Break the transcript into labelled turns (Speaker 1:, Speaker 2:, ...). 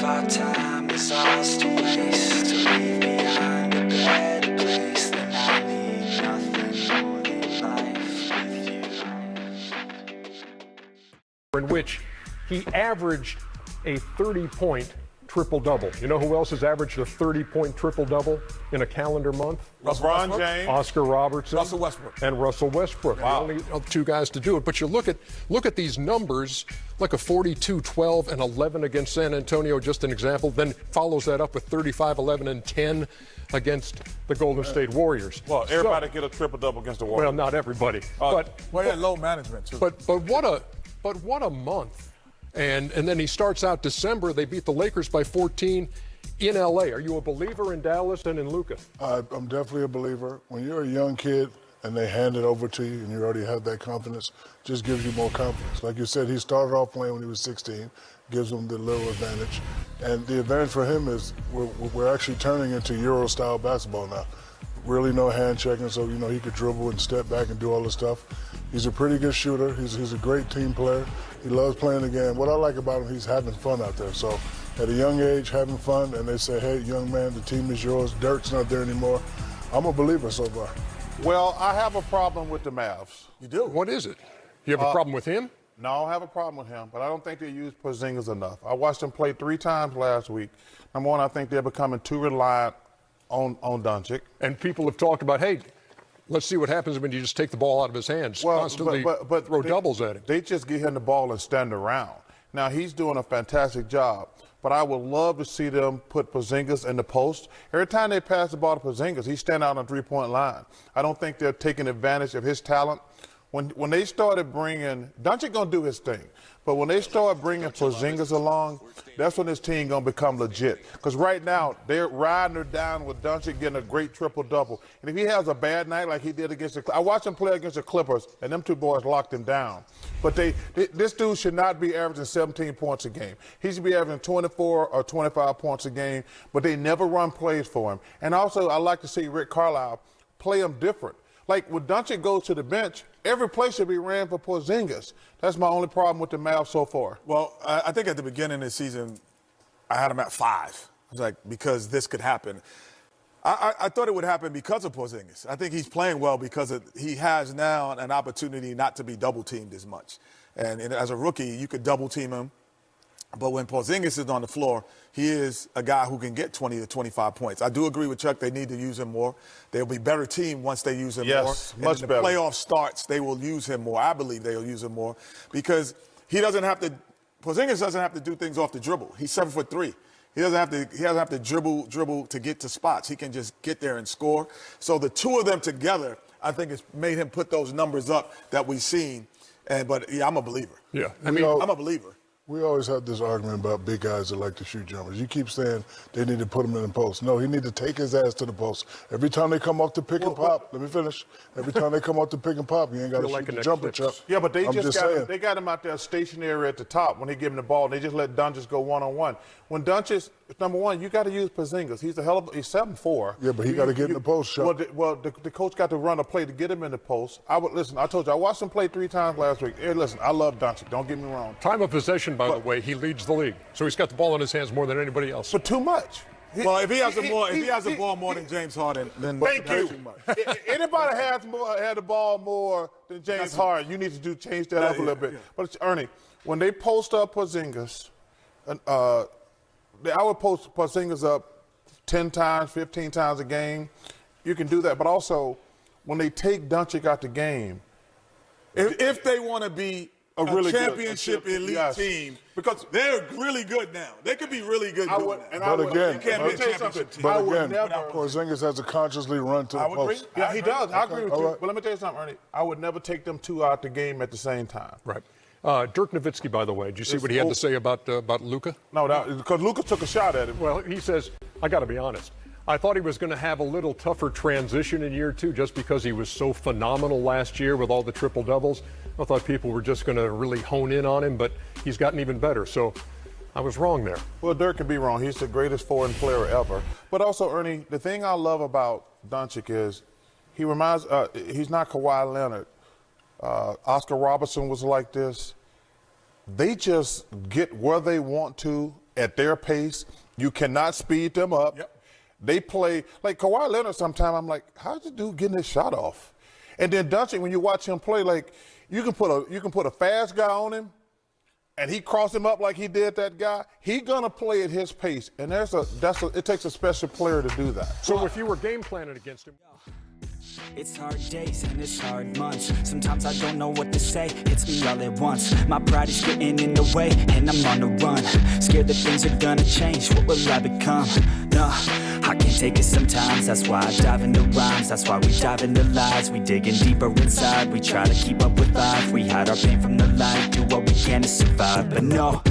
Speaker 1: if our time is ours to waste, to leave behind a better place, then I need nothing more than life with you.
Speaker 2: In which he averaged a 30-point triple-double. You know who else has averaged a 30-point triple-double in a calendar month?
Speaker 3: LeBron James,
Speaker 2: Oscar Robertson,
Speaker 4: Russell Westbrook.
Speaker 2: and Russell Westbrook.
Speaker 3: Wow.
Speaker 2: The only two guys to do it. But you look at these numbers, like a 42, 12, and 11 against San Antonio, just an example. Then follows that up with 35, 11, and 10 against the Golden State Warriors.
Speaker 3: well, everybody get a triple-double against the Warriors.
Speaker 2: Well, not everybody, but
Speaker 4: Well, he had low management, too.
Speaker 2: But what a month. And then he starts out December. They beat the Lakers by 14 in L.A. Are you a believer in Dallas and in Luka?
Speaker 5: I'm definitely a believer. When you're a young kid and they hand it over to you and you already have that confidence, just gives you more confidence. Like you said, he started off playing when he was 16, gives him the little advantage. And the advantage for him is we're actually turning into Euro-style basketball now. Really no hand checking, so he could dribble and step back and do all this stuff. He's a pretty good shooter. He's a great team player. He loves playing the game. What I like about him, he's having fun out there. So at a young age, having fun, and they say, hey, young man, the team is yours. Dirk's not there anymore. I'm a believer so far.
Speaker 3: Well, I have a problem with the Mavs.
Speaker 4: You do?
Speaker 2: What is it? You have a problem with him?
Speaker 3: No, I don't have a problem with him, but I don't think they use Porzingis enough. I watched him play 3 times last week. Number one, I think they're becoming too reliant on Doncic.
Speaker 2: And people have talked about, hey, let's see what happens when you just take the ball out of his hands. Constantly
Speaker 3: but
Speaker 2: throw doubles at him.
Speaker 3: They just get him the ball and stand around. Now, he's doing a fantastic job, but I would love to see them put Porzingis in the post. Every time they pass the ball to Porzingis, he's standing out on the three-point line. I don't think they're taking advantage of his talent. When they started bringing – Doncic going to do his thing, but when they start bringing Porzingis along, that's when this team going to become legit. Because right now, they're riding her down with Doncic getting a great triple-double. And if he has a bad night like he did against the – I watched him play against the Clippers, and them two boys locked him down. But this dude should not be averaging 17 points a game. He should be averaging 24 or 25 points a game, but they never run plays for him. And also, I like to see Rick Carlisle play him different. Like, when Doncic goes to the bench, every play should be ran for Porzingis. That's my only problem with the Mavs so far.
Speaker 4: Well, I think at the beginning of the season, I had him at 5. I was like, because this could happen. I thought it would happen because of Porzingis. I think he's playing well because he has now an opportunity not to be double-teamed as much. And as a rookie, you could double-team him. But when Porzingis is on the floor, he is a guy who can get 20 to 25 points. I do agree with Chuck. They need to use him more. They'll be a better team once they use him more.
Speaker 3: Yes,
Speaker 4: And
Speaker 3: much
Speaker 4: when
Speaker 3: better.
Speaker 4: the playoff starts, they will use him more. I believe they will use him more because he doesn't have to – Porzingis doesn't have to do things off the dribble. He's 7'3". He doesn't have to dribble to get to spots. He can just get there and score. So the two of them together, I think, has made him put those numbers up that we've seen. But, yeah, I'm a believer.
Speaker 2: Yeah.
Speaker 4: I'm a believer.
Speaker 5: We always have this argument about big guys that like to shoot jumpers. You keep saying they need to put him in the post. No, he need to take his ass to the post. Every time they come off to pick and pop, let me finish. Every time they come off to pick and pop, you ain't got to shoot the jumper, Chuck.
Speaker 3: Yeah, but they
Speaker 5: I'm just saying.
Speaker 3: They got him out there stationary at the top when they give him the ball. And they just let Doncic go one-on-one. When Doncic, number one, you got to use Porzingis. He's 7'4".
Speaker 5: Yeah, but he got to get in the post, Chuck.
Speaker 3: The coach got to run a play to get him in the post. Listen, I told you, I watched him play 3 times last week. Hey, listen, I love Doncic. Don't get me wrong.
Speaker 2: Time of possession, by the way, he leads the league. So he's got the ball in his hands more than anybody else.
Speaker 3: But too much.
Speaker 4: Well, if he has the ball more than James Harden, then
Speaker 3: Thank
Speaker 4: that's
Speaker 3: you.
Speaker 4: too much.
Speaker 3: Anybody had the ball more than James Harden, you need to change that up a little bit.
Speaker 4: Yeah.
Speaker 3: But Ernie, when they post up Porzingis, I would post Porzingis up 10 times, 15 times a game. You can do that. But also, when they take Doncic out the game,
Speaker 4: If they want to be a
Speaker 3: really good-
Speaker 4: championship elite
Speaker 3: yes.
Speaker 4: team, because they're really good now. They could be really good.
Speaker 5: But again, Porzingis has to consciously run to the post.
Speaker 3: Yeah, he does. I agree with
Speaker 5: All
Speaker 3: you.
Speaker 5: right.
Speaker 3: But let me tell you something, Ernie. I would never take them two out the game at the same time.
Speaker 2: Right. Dirk Nowitzki, by the way, did you see what he had to say about Luka?
Speaker 3: No, because Luka took a shot at him.
Speaker 2: Well, he says, I got to be honest. I thought he was going to have a little tougher transition in year 2 just because he was so phenomenal last year with all the triple doubles. I thought people were just going to really hone in on him, but he's gotten even better. So I was wrong there.
Speaker 3: Well, Dirk can be wrong. He's the greatest foreign player ever. But also, Ernie, the thing I love about Doncic is he's not Kawhi Leonard. Oscar Robertson was like this. They just get where they want to at their pace. You cannot speed them up.
Speaker 4: Yep.
Speaker 3: They play like Kawhi Leonard. Sometimes I'm like, how's the dude getting his shot off? And then Doncic, when you watch him play, like you can put a fast guy on him, and he cross him up like he did that guy. He gonna play at his pace, and it takes a special player to do that.
Speaker 2: So if you were game planning against him.
Speaker 1: It's hard days and it's hard months. Sometimes I don't know what to say, hits me all at once. My pride is getting in the way and I'm on the run. Scared that things are gonna change, what will I become? No, I can't take it sometimes. That's why I dive into rhymes, that's why we dive into lies. We digging deeper inside, we try to keep up with life. We hide our pain from the light, do what we can to survive. But no,